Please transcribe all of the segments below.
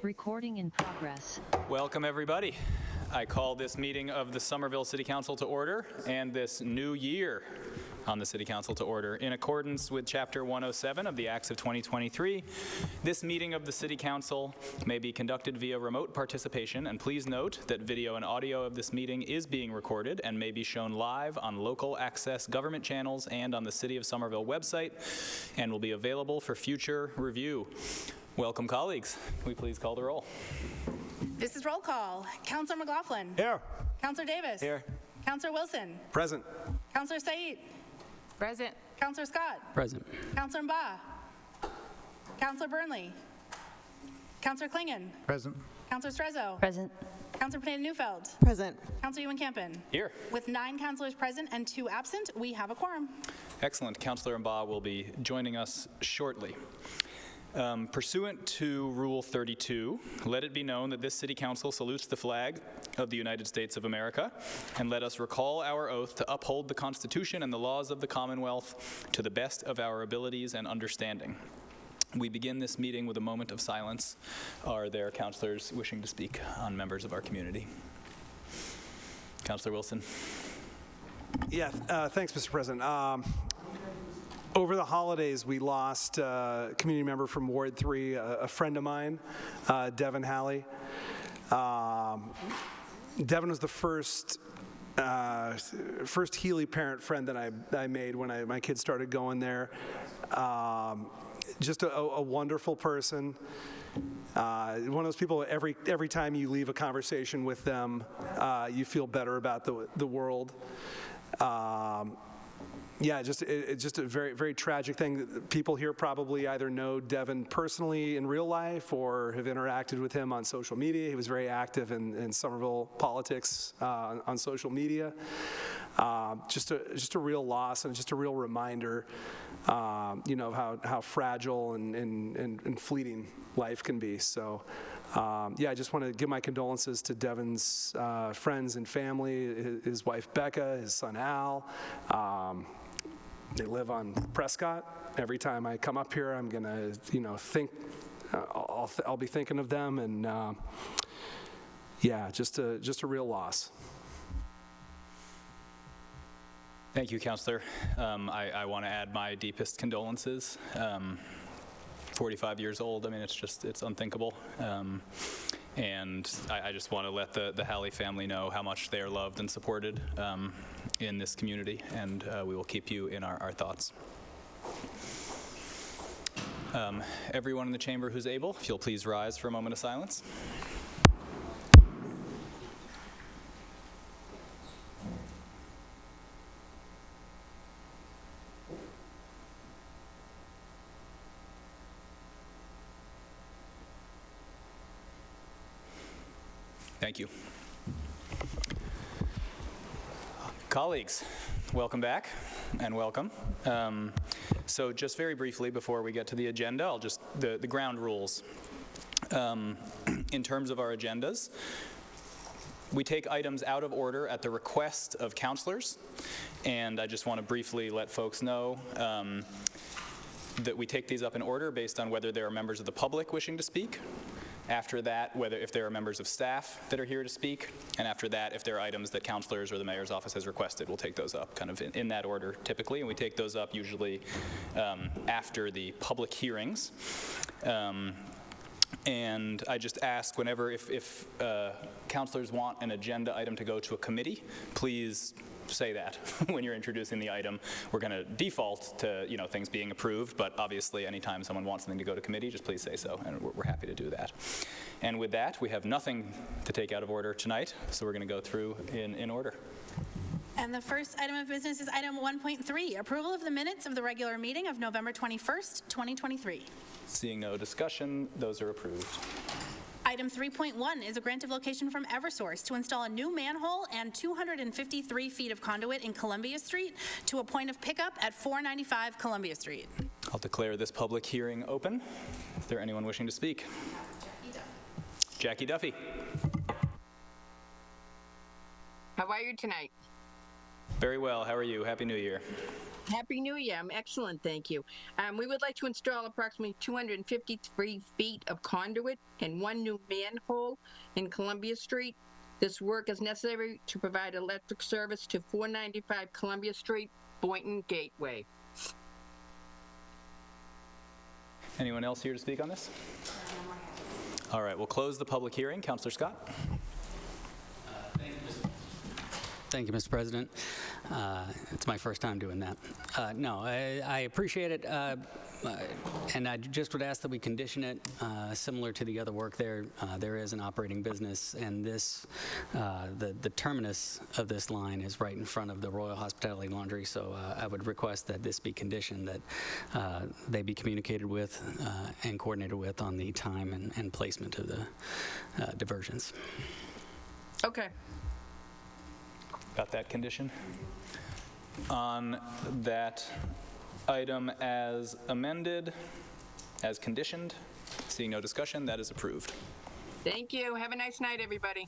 Recording in progress. Welcome, everybody. I call this meeting of the Somerville City Council to order and this new year on the City Council to order. In accordance with Chapter 107 of the Acts of 2023, this meeting of the City Council may be conducted via remote participation, and please note that video and audio of this meeting is being recorded and may be shown live on local access government channels and on the City of Somerville website, and will be available for future review. Welcome, colleagues. Can we please call the roll? This is roll call. Councillor McLaughlin. Here. Councillor Davis. Here. Councillor Wilson. Present. Councillor Said. Present. Councillor Scott. Present. Councillor Mba. Councillor Burnley. Councillor Klingon. Present. Councillor Strezzo. Present. Councillor Pineda-Neufeld. Present. Councillor Ewan-Campen. Here. With 9 councillors present and 2 absent, we have a quorum. Excellent. Councillor Mba will be joining us shortly. Pursuant to Rule 32, let it be known that this City Council salutes the flag of the United States of America, and let us recall our oath to uphold the Constitution and the laws of the Commonwealth to the best of our abilities and understanding. We begin this meeting with a moment of silence. Are there councillors wishing to speak on members of our community? Councillor Wilson. Yeah, thanks, Mr. President. Over the holidays, we lost a community member from Ward 3, a friend of mine, Devin Halley. Devin was the first Healy parent friend that I made when my kids started going there. Just a wonderful person. One of those people, every time you leave a conversation with them, you feel better about the world. Yeah, it's just a very, very tragic thing. People here probably either know Devin personally in real life or have interacted with him on social media. He was very active in Somerville politics on social media. Just a real loss and just a real reminder, of how fragile and fleeting life can be. So, I just want to give my condolences to Devin's friends and family, his wife Becca, his son Al. They live on Prescott. Every time I come up here, I'm gonna, think. I'll be thinking of them, and just a real loss. Thank you, Councillor. I want to add my deepest condolences. 45 years old. I mean, it's unthinkable. And I just want to let the Halley family know how much they are loved and supported in this community, and we will keep you in our thoughts. Everyone in the chamber who's able, if you'll please rise for a moment of silence. Thank you. Colleagues, welcome back and welcome. So just very briefly before we get to the agenda, the ground rules. In terms of our agendas, we take items out of order at the request of councillors, and I just want to briefly let folks know that we take these up in order based on whether there are members of the public wishing to speak. After that, if there are members of staff that are here to speak, and after that, if there are items that councillors or the mayor's office has requested, we'll take those up kind of in that order typically, and we take those up usually after the public hearings. And I just ask whenever, if councillors want an agenda item to go to a committee, please say that when you're introducing the item. We're going to default to things being approved, but obviously anytime someone wants something to go to committee, just please say so, and we're happy to do that. And with that, we have nothing to take out of order tonight, so we're going to go through in order. And the first item of business is item 1.3, approval of the minutes of the regular meeting of November 21st, 2023. Seeing no discussion, those are approved. Item 3.1 is a grant of location from Eversource to install a new manhole and 253 feet of conduit in Columbia Street to a point of pickup at 495 Columbia Street. I'll declare this public hearing open. Is there anyone wishing to speak? Jackie Duffy. How are you tonight? Very well. How are you? Happy New Year. Happy New Year. I'm excellent, thank you. We would like to install approximately 253 feet of conduit and one new manhole in Columbia Street. This work is necessary to provide electric service to 495 Columbia Street, Boynton Gateway. Anyone else here to speak on this? All right, we'll close the public hearing. Councillor Scott. Thank you, Mr. President. It's my first time doing that. No, I appreciate it, and I just would ask that we condition it similar to the other work there. There is an operating business, and this, the terminus of this line is right in front of the Royal Hospitality Laundry, so I would request that this be conditioned, that they be communicated with and coordinated with on the time and placement of the diversions. Okay. Got that condition? On that item as amended, as conditioned, seeing no discussion, that is approved. Thank you. Have a nice night, everybody.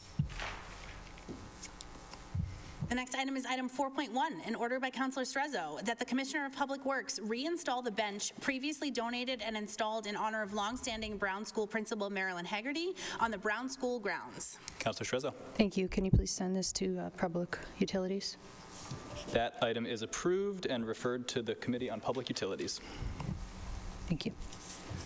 The next item is item 4.1, an order by Councillor Strezzo that the Commissioner of Public Works reinstall the bench previously donated and installed in honor of longstanding Brown School Principal Marilyn Haggerty on the Brown School grounds. Councillor Strezzo. Thank you. Can you please send this to Public Utilities? That item is approved and referred to the Committee on Public Utilities. Thank you.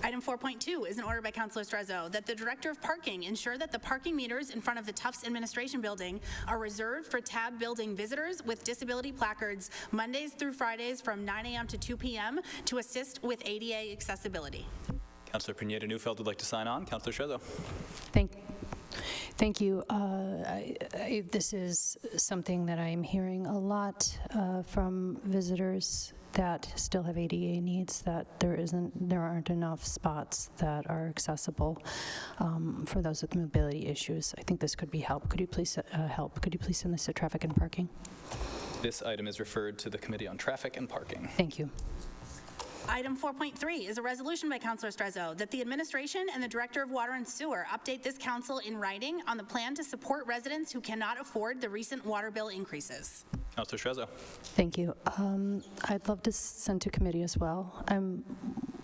Item 4.2 is an order by Councillor Strezzo that the Director of Parking ensure that the parking meters in front of the Tufts Administration Building are reserved for tab building visitors with disability placards Mondays through Fridays from 9 a.m. to 2 p.m. to assist with ADA accessibility. Councillor Pineda-Neufeld would like to sign on. Councillor Strezzo. Thank you. This is something that I'm hearing a lot from visitors that still have ADA needs, that there aren't enough spots that are accessible for those with mobility issues. I think this could be help. Could you please help? Could you please send this to Traffic and Parking? This item is referred to the Committee on Traffic and Parking. Thank you. Item 4.3 is a resolution by Councillor Strezzo that the administration and the Director of Water and Sewer update this council in writing on the plan to support residents who cannot afford the recent water bill increases. Councillor Strezzo. Thank you. I'd love to send to committee as well. I'm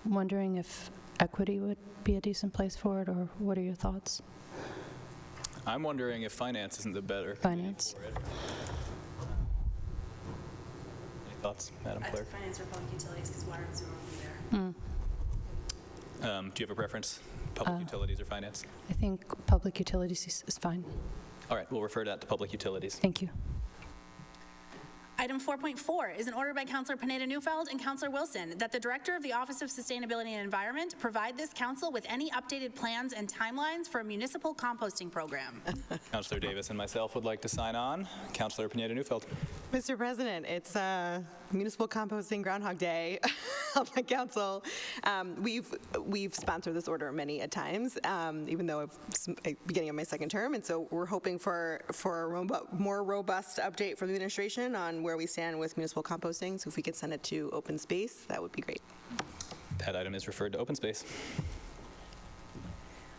wondering if equity would be a decent place for it, or what are your thoughts? I'm wondering if finance isn't the better Finance. committee for it. Any thoughts, Madam Clerk? Finance or Public Utilities, because water and sewer will be there. Do you have a preference, Public Utilities or Finance? I think Public Utilities is fine. All right, we'll refer that to Public Utilities. Thank you. Item 4.4 is an order by Councillor Pineda-Neufeld and Councillor Wilson that the Director of the Office of Sustainability and Environment provide this council with any updated plans and timelines for a municipal composting program. Councillor Davis and myself would like to sign on. Councillor Pineda-Neufeld. Mr. President, it's Municipal Composting Groundhog Day on the council. We've sponsored this order many a times, even though it's beginning of my second term, and so we're hoping for a more robust update from the administration on where we stand with municipal composting. So if we could send it to open space, that would be great. That item is referred to open space.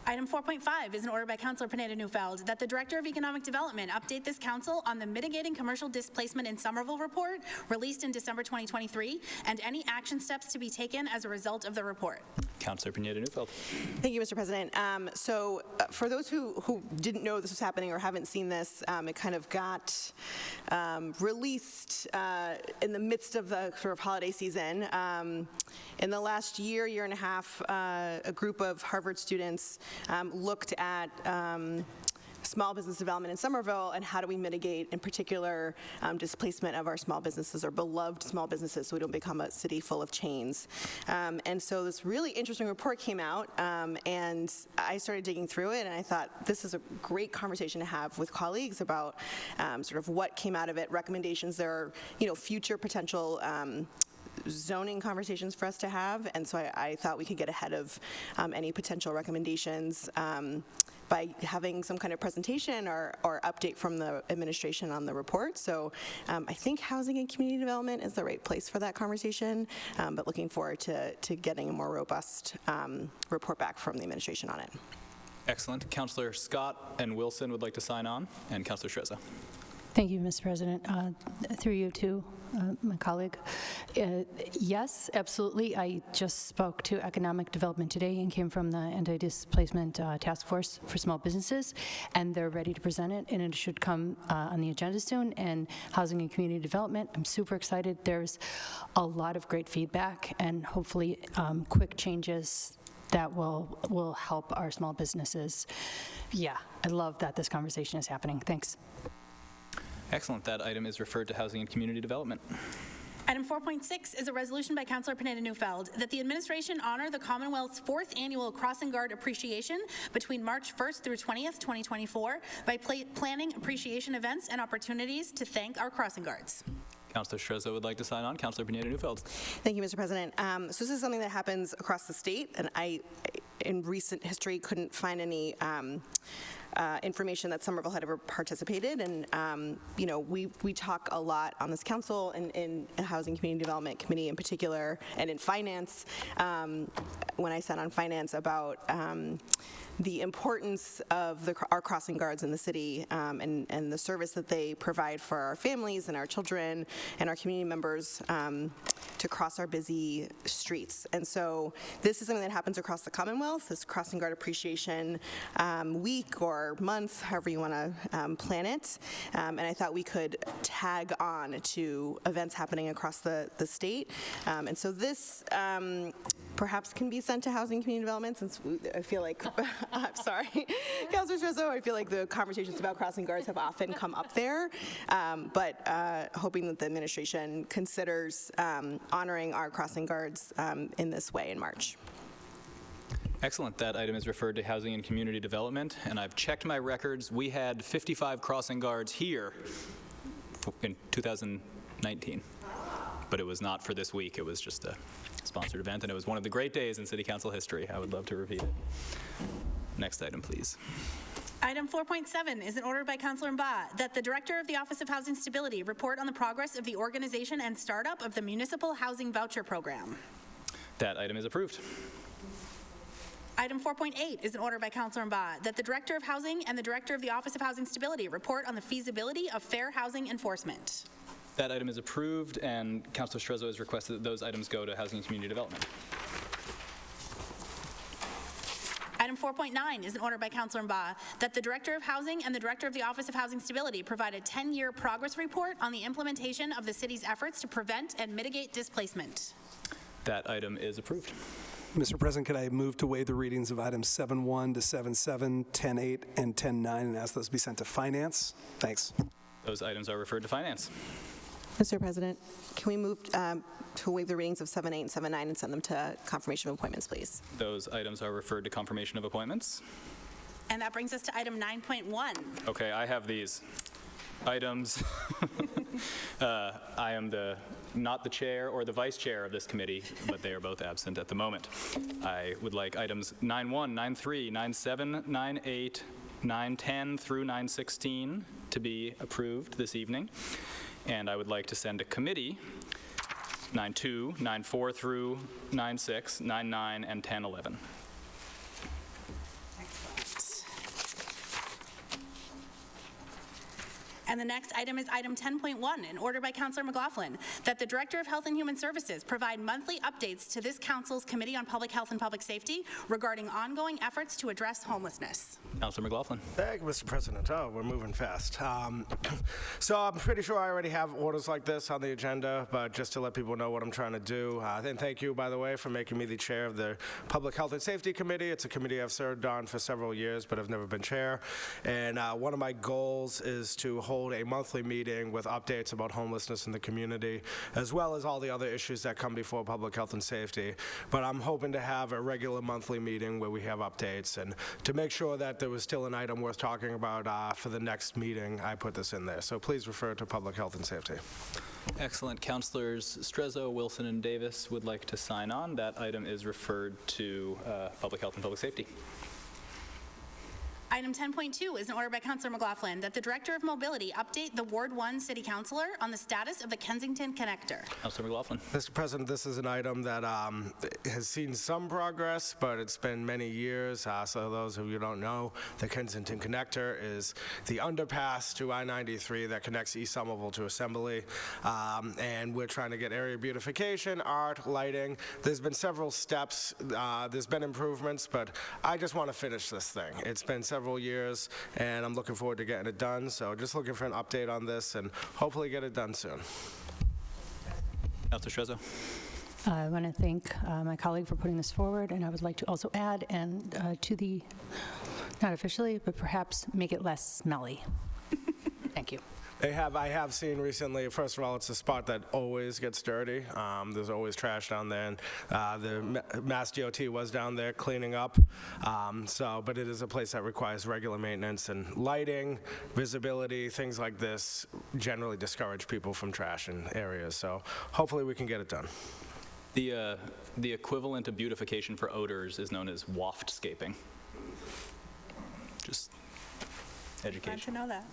Item 4.5 is an order by Councillor Pineda-Neufeld that the Director of Economic Development update this council on the Mitigating Commercial Displacement in Somerville report released in December 2023 and any action steps to be taken as a result of the report. Councillor Pineda-Neufeld. Thank you, Mr. President. So for those who didn't know this was happening or haven't seen this, it kind of got released in the midst of the sort of holiday season. In the last year and a half, a group of Harvard students looked at small business development in Somerville and how do we mitigate, in particular, displacement of our small businesses or beloved small businesses so we don't become a city full of chains. And so this really interesting report came out, and I started digging through it, and I thought this is a great conversation to have with colleagues about sort of what came out of it, recommendations. There are, future potential zoning conversations for us to have, and so I thought we could get ahead of any potential recommendations by having some kind of presentation or update from the administration on the report. So I think housing and community development is the right place for that conversation, but looking forward to getting a more robust report back from the administration on it. Excellent. Councillor Scott and Wilson would like to sign on, and Councillor Strezza. Thank you, Mr. President. Through you to my colleague. Yes, absolutely. I just spoke to Economic Development today and came from the Anti-Displacement Task Force for Small Businesses, and they're ready to present it, and it should come on the agenda soon. And Housing and Community Development, I'm super excited. There's a lot of great feedback and hopefully quick changes that will help our small businesses. Yeah, I love that this conversation is happening. Thanks. Excellent. That item is referred to Housing and Community Development. Item 4.6 is a resolution by Councilor Pineda-Neufeld that the administration honor the Commonwealth's 4th annual Crossing Guard Appreciation between March 1st through 20th, 2024 by planning appreciation events and opportunities to thank our crossing guards. Councilor Strezzo would like to sign on. Councilor Pineda-Neufeld. Thank you, Mr. President. So this is something that happens across the state, and I, in recent history, couldn't find any information that Somerville had ever participated. And, you know, we talk a lot on this council and in Housing Community Development Committee in particular, and in finance, when I sat on finance, about the importance of our crossing guards in the city and the service that they provide for our families and our children and our community members to cross our busy streets. And so this is something that happens across the Commonwealth, this Crossing Guard Appreciation Week or month, however you want to plan it. And I thought we could tag on to events happening across the state. And so this perhaps can be sent to Housing and Community Development, since I feel like, I'm sorry, Councilor Strezzo, I feel like the conversations about crossing guards have often come up there, but hoping that the administration considers honoring our crossing guards in this way in March. Excellent. That item is referred to Housing and Community Development, and I've checked my records. We had 55 crossing guards here in 2019, but it was not for this week. It was just a sponsored event, and it was one of the great days in City Council history. I would love to repeat it. Next item, please. Item 4.7 is an order by Councilor Mba that the Director of the Office of Housing Stability report on the progress of the organization and startup of the Municipal Housing Voucher Program. That item is approved. Item 4.8 is an order by Councilor Mba that the Director of Housing and the Director of the Office of Housing Stability report on the feasibility of fair housing enforcement. That item is approved, and Councilor Strezzo has requested that those items go to Housing and Community Development. Item 4.9 is an order by Councilor Mba that the Director of Housing and the Director of the Office of Housing Stability provide a 10-year progress report on the implementation of the city's efforts to prevent and mitigate displacement. That item is approved. Mr. President, could I move to waive the readings of items 7.1 to 7.7, 10.8, and 10.9, and ask those be sent to Finance? Thanks. Those items are referred to Finance. Mr. President, can we move to waive the readings of 7.8 and 7.9 and send them to confirmation of appointments, please? Those items are referred to confirmation of appointments. And that brings us to item 9.1. Okay, I have these items. I am not the chair or the vice chair of this committee, but they are both absent at the moment. I would like items 9.1, 9.3, 9.7, 9.8, 9.10 through 9.16 to be approved this evening. And I would like to send a committee 9.2, 9.4 through 9.6, 9.9, and 10.11. And the next item is item 10.1, an order by Councilor McLaughlin that the Director of Health and Human Services provide monthly updates to this council's Committee on Public Health and Public Safety regarding ongoing efforts to address homelessness. Councilor McLaughlin. Thank you, Mr. President. Oh, we're moving fast. So I'm pretty sure I already have orders like this on the agenda, but just to let people know what I'm trying to do. And thank you, by the way, for making me the chair of the Public Health and Safety Committee. It's a committee I've served on for several years, but I've never been chair. And one of my goals is to hold a monthly meeting with updates about homelessness in the community, as well as all the other issues that come before public health and safety. But I'm hoping to have a regular monthly meeting where we have updates, and to make sure that there was still an item worth talking about for the next meeting, I put this in there. So please refer to public health and safety. Excellent. Councilors Strezzo, Wilson, and Davis would like to sign on. That item is referred to Public Health and Public Safety. Item 10.2 is an order by Councilor McLaughlin that the Director of Mobility update the Ward 1 City Councilor on the status of the Kensington Connector. Councilor McLaughlin. Mr. President, this is an item that has seen some progress, but it's been many years. So those of you who don't know, the Kensington Connector is the underpass to I-93 that connects East Somerville to Assembly. And we're trying to get area beautification, art, lighting. There's been several steps. There's been improvements, but I just want to finish this thing. It's been several years, and I'm looking forward to getting it done. So just looking for an update on this and hopefully get it done soon. Councilor Strezzo. I want to thank my colleague for putting this forward, and I would like to also add, and to the, not officially, but perhaps make it less smelly. Thank you. I have seen recently, first of all, it's a spot that always gets dirty. There's always trash down there, and the Mass DOT was down there cleaning up. But it is a place that requires regular maintenance, and lighting, visibility, things like this generally discourage people from trash in areas. So hopefully we can get it done. The equivalent of beautification for odors is known as waftscaping. Just Glad education. to know that.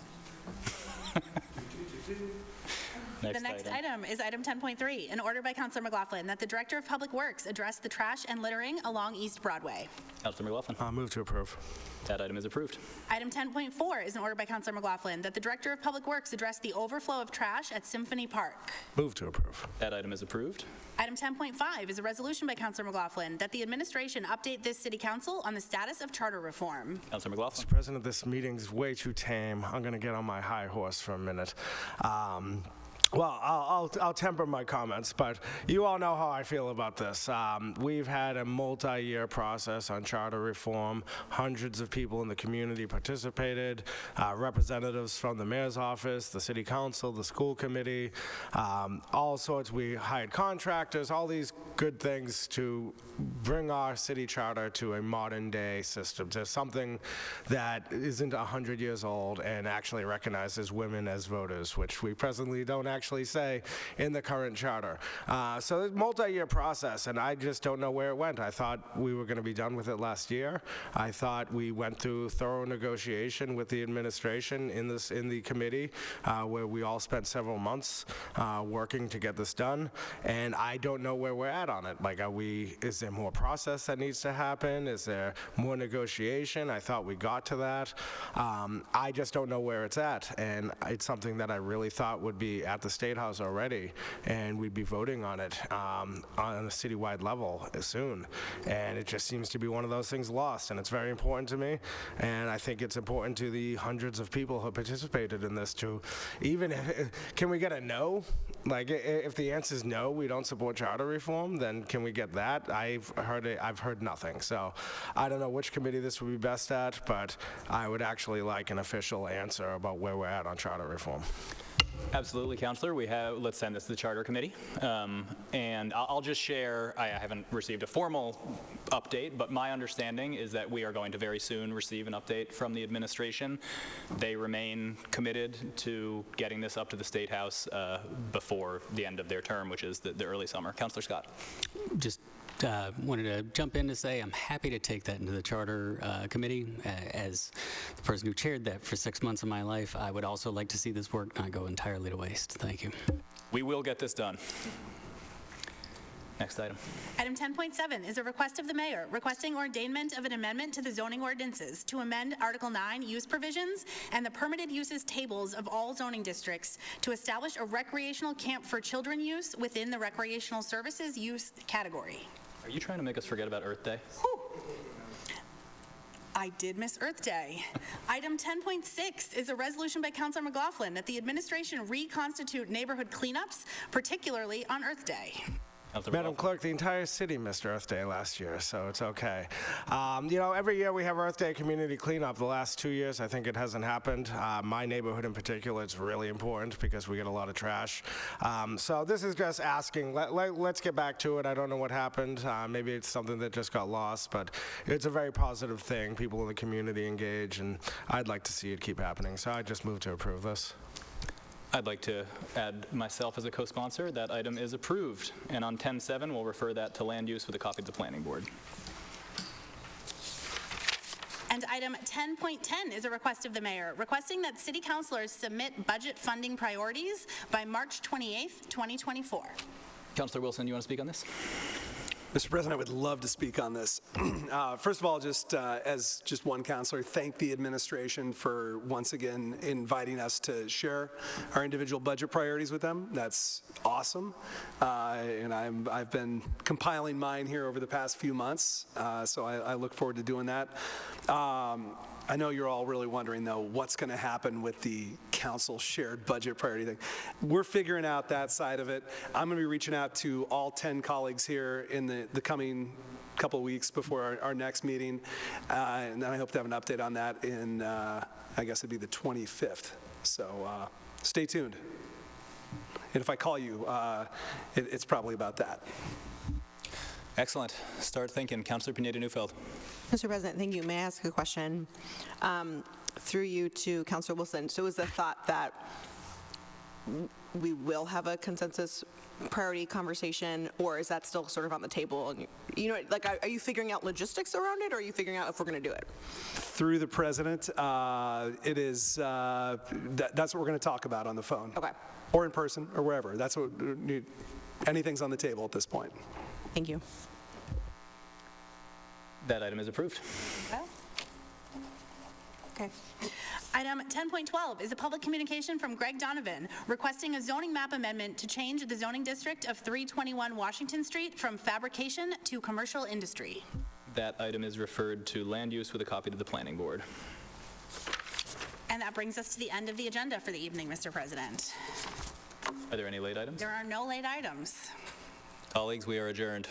The next item is item 10.3, an order by Councilor McLaughlin that the Director of Public Works address the trash and littering along East Broadway. Councilor McLaughlin. Move to approve. That item is approved. Item 10.4 is an order by Councilor McLaughlin that the Director of Public Works address the overflow of trash at Symphony Park. Move to approve. That item is approved. Item 10.5 is a resolution by Councilor McLaughlin that the administration update this City Council on the status of charter reform. Councilor McLaughlin. Mr. President, this meeting's way too tame. I'm going to get on my high horse for a minute. Well, I'll temper my comments, but you all know how I feel about this. We've had a multi-year process on charter reform. Hundreds of people in the community participated, representatives from the mayor's office, the city council, the school committee, all sorts. We hired contractors, all these good things to bring our city charter to a modern-day system, to something that isn't 100 years old and actually recognizes women as voters, which we presently don't actually say in the current charter. So it's a multi-year process, and I just don't know where it went. I thought we were going to be done with it last year. I thought we went through thorough negotiation with the administration in the committee, where we all spent several months working to get this done, and I don't know where we're at on it. Like, is there more process that needs to happen? Is there more negotiation? I thought we got to that. I just don't know where it's at, and it's something that I really thought would be at the State House already, and we'd be voting on it on a citywide level soon. And it just seems to be one of those things lost, and it's very important to me, and I think it's important to the hundreds of people who participated in this to even, can we get a no? Like, if the answer is no, we don't support charter reform, then can we get that? I've heard nothing. So I don't know which committee this would be best at, but I would actually like an official answer about where we're at on charter reform. Absolutely, Councilor. Let's send this to the Charter Committee. And I'll just share, I haven't received a formal update, but my understanding is that we are going to very soon receive an update from the administration. They remain committed to getting this up to the State House before the end of their term, which is the early summer. Councilor Scott. Just wanted to jump in to say I'm happy to take that into the Charter Committee. As the person who chaired that for 6 months of my life, I would also like to see this work not go entirely to waste. Thank you. We will get this done. Next item. Item 10.7 is a request of the mayor requesting ordainment of an amendment to the zoning ordinances to amend Article 9 use provisions and the permitted uses tables of all zoning districts to establish a recreational camp for children use within the recreational services use category. Are you trying to make us forget about Earth Day? Whew. I did miss Earth Day. Item 10.6 is a resolution by Councilor McLaughlin that the administration reconstitute neighborhood cleanups, particularly on Earth Day. Madam Clerk, the entire city missed Earth Day last year, so it's okay. Every year we have Earth Day community cleanup. The last 2 years, I think it hasn't happened. My neighborhood in particular, it's really important because we get a lot of trash. So this is just asking, let's get back to it. I don't know what happened. Maybe it's something that just got lost, but it's a very positive thing. People in the community engage, and I'd like to see it keep happening. So I just move to approve this. I'd like to add myself as a co-sponsor. That item is approved. And on 10.7, we'll refer that to land use with a copy to the planning board. And item 10.10 is a request of the mayor, requesting that city councilors submit budget funding priorities by March 28th, 2024. Councillor Wilson, you want to speak on this? Mr. President, I would love to speak on this. First of all, just as just one counselor, thank the administration for once again inviting us to share our individual budget priorities with them. That's awesome. And I've been compiling mine here over the past few months, so I look forward to doing that. I know you're all really wondering, though, what's going to happen with the council shared budget priority thing. We're figuring out that side of it. I'm going to be reaching out to all 10 colleagues here in the coming couple of weeks before our next meeting, and then I hope to have an update on that in, I guess it'd be the 25th. So stay tuned. And if I call you, it's probably about that. Excellent. Start thinking. Councillor Pineda-Neufeld. Mr. President, thank you. May I ask a question through you to Councilor Wilson? So is the thought that we will have a consensus priority conversation, or is that still sort of on the table? And, you know, like, are you figuring out logistics around it, or are you figuring out if we're going to do it? Through the president, it is, that's what we're going to talk about on the phone. Okay. Or in person, or wherever. That's what, anything's on the table at this point. Thank you. That item is approved. Okay. Item 10.12 is a public communication from Greg Donovan requesting a zoning map amendment to change the zoning district of 321 Washington Street from fabrication to commercial industry. That item is referred to land use with a copy to the planning board. And that brings us to the end of the agenda for the evening, Mr. President. Are there any late items? There are no late items. Colleagues, we are adjourned.